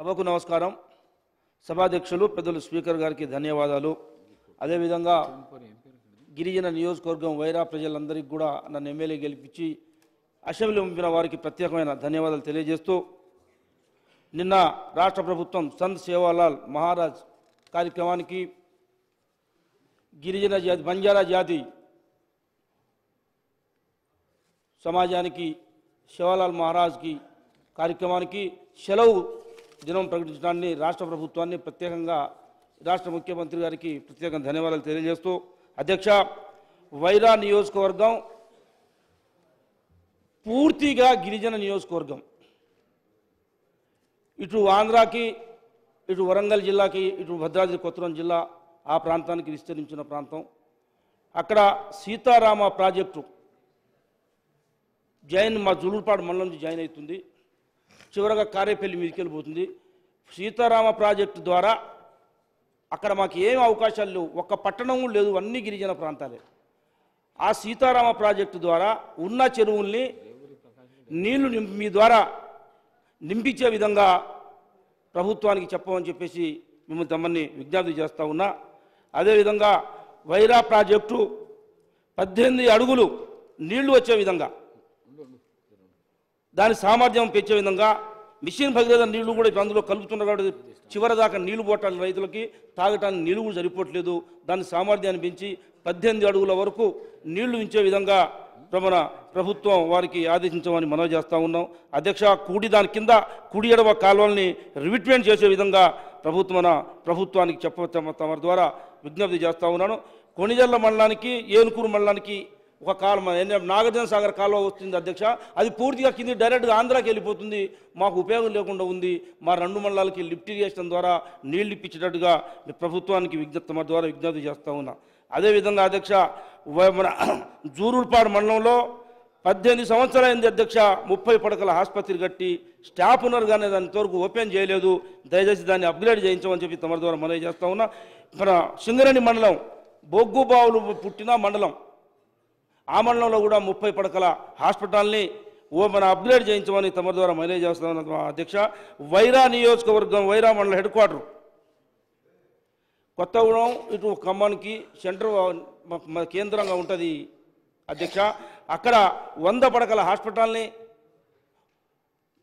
సభకు నమస్కారం. సభాధ్యక్షులు పెద్దలు స్పీకర్ గారికి ధన్యవాదాలు. అదేవిధంగా గిరిజన నియోజకవర్గం వైరా ప్రజలందరికీ కూడా నన్ను ఎమ్మెల్యే గెలిపించి అసెంబ్లీ పంపిన వారికి ప్రత్యేకమైన ధన్యవాదాలు తెలియజేస్తూ, నిన్న రాష్ట్ర ప్రభుత్వం సంత్ సేవాలాల్ మహారాజ్ కార్యక్రమానికి గిరిజన జాతి బంజారా జాతి సమాజానికి సేవాలాల్ మహారాజ్కి కార్యక్రమానికి సెలవు దినం ప్రకటించడాన్ని రాష్ట్ర ప్రభుత్వాన్ని ప్రత్యేకంగా రాష్ట్ర ముఖ్యమంత్రి గారికి ప్రత్యేకంగా ధన్యవాదాలు తెలియజేస్తూ, అధ్యక్ష, వైరా నియోజకవర్గం పూర్తిగా గిరిజన నియోజకవర్గం. ఇటు ఆంధ్రాకి, ఇటు వరంగల్ జిల్లాకి, ఇటు భద్రాద్రి కొత్తగూడెం జిల్లా ఆ ప్రాంతానికి విస్తరించిన ప్రాంతం. అక్కడ సీతారామ ప్రాజెక్టు మా జూలూరుపాడు మండలం నుంచి జాయిన్ అవుతుంది, చివరగా కారేపల్లి మీదకి వెళ్ళిపోతుంది. సీతారామ ప్రాజెక్టు ద్వారా అక్కడ మాకు ఏం అవకాశాలు లేవు, ఒక్క పట్టణం లేదు, అన్ని గిరిజన ప్రాంతాలే. ఆ సీతారామ ప్రాజెక్టు ద్వారా ఉన్న చెరువుల్ని నీళ్లు మీ ద్వారా నింపించే విధంగా ప్రభుత్వానికి చెప్పమని చెప్పేసి మిమ్మల్ని తమ్మని విజ్ఞప్తి చేస్తూ ఉన్నా. అదేవిధంగా వైరా ప్రాజెక్టు 18 అడుగులు నీళ్లు వచ్చే విధంగా, దాని సామర్థ్యం పెంచే విధంగా మిషన్ భగీరథ నీళ్లు కూడా ఇప్పుడు అందులో కలుపుతున్నారు కాబట్టి చివరి దాకా నీళ్లు పోవటానికి రైతులకి తాగటానికి నీళ్లు కూడా సరిపోవట్లేదు. దాని సామర్థ్యాన్ని పెంచి 18 అడుగుల వరకు నీళ్లు ఇచ్చే విధంగా మన ప్రభుత్వం వారికి ఆదేశించమని మనవి చేస్తూ ఉన్నాం. అధ్యక్ష, దాని కింద కుడి ఎడవ కాలువల్ని రివిట్మెంట్ చేసే విధంగా ప్రభుత్వానికి తమ ద్వారా విజ్ఞప్తి చేస్తూ ఉన్నాను. కొణిజర్ల మండలానికి, ఏనుకూరు మండలానికి ఒక కాలువ నాగార్జున సాగర్ కాలువ వస్తుంది అధ్యక్ష, అది పూర్తిగా కింద డైరెక్ట్గా ఆంధ్రాకి వెళ్ళిపోతుంది. మాకు ఉపయోగం లేకుండా ఉంది. మా 2 మండలాలకి లిఫ్ట్ ఇరిగేషన్ ద్వారా నీళ్లు ఇప్పించేటట్టుగా ప్రభుత్వానికి తమ ద్వారా విజ్ఞప్తి చేస్తూ ఉన్నా. అదేవిధంగా అధ్యక్ష, మన జూలూరుపాడు మండలంలో 18 సంవత్సరాలైంది అధ్యక్ష, 30 పడకల ఆసుపత్రి కట్టి స్టాఫ్ ఉన్నారు కానీ దాని ఇంతవరకు ఓపెన్ చేయలేదు. దయచేసి దాన్ని అప్గ్రేడ్ చేయించమని చెప్పి తమ ద్వారా మనవి చేస్తూ ఉన్నా. మన సింగరేణి మండలం బొగ్గు బావులు పుట్టిన మండలం, ఆ మండలంలో కూడా 30 పడకల హాస్పిటల్ని మన అప్గ్రేడ్ చేయించమని తమ ద్వారా మనవి చేస్తా ఉన్నాం అధ్యక్ష. వైరా నియోజకవర్గం, వైరా మండల హెడ్ క్వార్టర్ కొత్తగూడెం, ఇటు ఖమ్మానికి సెంటర్ కేంద్రంగా ఉంటుంది అధ్యక్ష. అక్కడ 100 పడకల హాస్పిటల్ని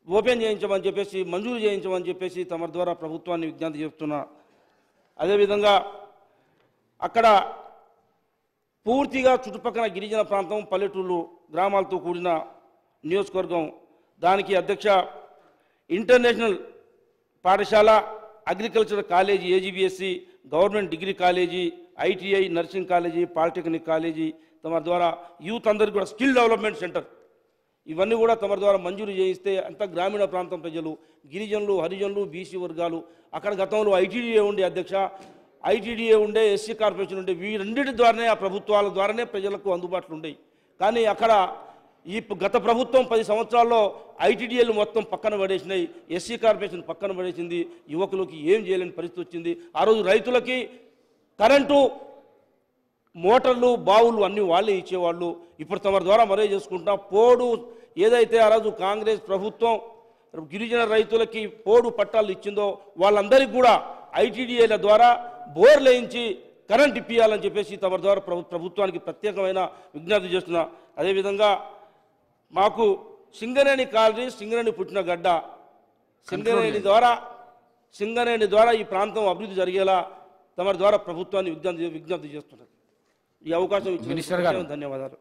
ఓపెన్ చేయించమని చెప్పేసి, మంజూరు చేయించమని చెప్పేసి తమ ద్వారా ప్రభుత్వాన్ని విజ్ఞప్తి చేస్తున్నా. అదేవిధంగా అక్కడ పూర్తిగా చుట్టుపక్కల గిరిజన ప్రాంతం, పల్లెటూళ్ళు, గ్రామాలతో కూడిన నియోజకవర్గం. దానికి అధ్యక్ష, ఇంటర్నేషనల్ పాఠశాల, agriculture college, AG BSc, government degree college, ITI, nursing college, polytechnic college తమ ద్వారా యూత్ అందరికీ కూడా స్కిల్ డెవలప్మెంట్ సెంటర్, ఇవన్నీ కూడా తమ ద్వారా మంజూరు చేయిస్తే అంత గ్రామీణ ప్రాంతం ప్రజలు, గిరిజనులు, హరిజనులు, బీసీ వర్గాలు, అక్కడ గతంలో ఐటీడీఏ ఉండే అధ్యక్ష, ఐటీడీఏ ఉండే, ఎస్సీ కార్పొరేషన్ ఉండే, వీరన్నిటి ద్వారానే ఆ ప్రభుత్వాల ద్వారానే ప్రజలకు అందుబాటులో ఉండేవి. కానీ అక్కడ ఈ గత ప్రభుత్వం 10 సంవత్సరాల్లో ఐటీడీఏలు మొత్తం పక్కన పడేసినాయి, ఎస్సీ కార్పొరేషన్ పక్కన పడేసింది, యువకులకి ఏం చేయలేని పరిస్థితి వచ్చింది. ఆ రోజు రైతులకి కరెంటు, మోటార్లు, బావులు అన్నీ వాళ్ళే ఇచ్చేవాళ్ళు. ఇప్పుడు తమ ద్వారా మరే చేసుకుంటున్నా, పోడు ఏదైతే ఆ రోజు కాంగ్రెస్ ప్రభుత్వం గిరిజన రైతులకి పోడు పట్టాలు ఇచ్చిందో వాళ్ళందరికీ కూడా ఐటీడీఏల ద్వారా బోర్లు వేయించి కరెంట్ ఇప్పియాలని చెప్పేసి తమ ద్వారా ప్రభుత్వానికి ప్రత్యేకమైన విజ్ఞప్తి చేస్తున్నా. అదేవిధంగా మాకు సింగరేణి కాలనీ, సింగరేణి పుట్టిన గడ్డ, సింగరేణి ద్వారా ఈ ప్రాంతం అభివృద్ధి జరిగేలా తమ ద్వారా ప్రభుత్వాన్ని విజ్ఞప్తి చేస్తున్నారు. ఈ అవకాశం ఇచ్చిన ధన్యవాదాలు.